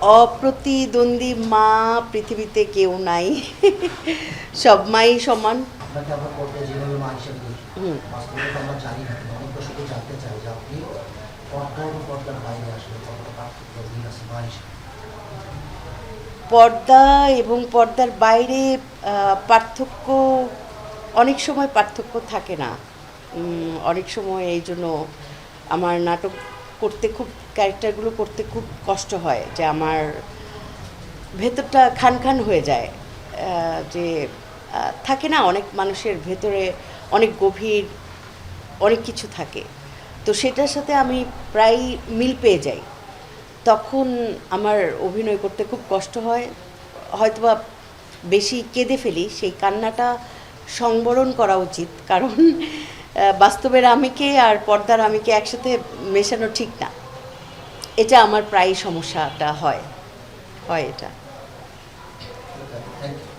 অপ্রতিদ্বন্দ্বী মা পৃথিবীতে কেউ নাই। সব মাই সমান। আপনাকে আমরা পর্দায় যেভাবে মা হিসেবে দেখি, হুম। বাস্তবে তো আমরা জানি না, কিন্তু অনেক দর্শকই জানতে চাই যে আপনি পর্দা এবং পর্দার বাইরে আসলে কতটা পার্থক্য মিল আছে মা হিসেবে। পর্দা এবং পর্দার বাইরে পার্থক্য, অনেক সময় পার্থক্য থাকে না। অনেক সময় এই জন্য আমার নাটক করতে খুব, ক্যারেক্টারগুলো করতে খুব কষ্ট হয়, যে আমার ভেতরটা খান খান হয়ে যায়। যে থাকে না, অনেক মানুষের ভেতরে অনেক গভীর অনেক কিছু থাকে, তো সেটার সাথে আমি প্রায় মিল পেয়ে যাই। তখন আমার অভিনয় করতে খুব কষ্ট হয়, হয়তোবা বেশি কেঁদে ফেলি। সেই কান্নাটা সংবরণ করা উচিত, কারণ বাস্তবের আমিকে আর পর্দার আমিকে একসাথে মেশানো ঠিক না। এটা আমার প্রায় সমস্যাটা হয় হয় এটা। Thank you.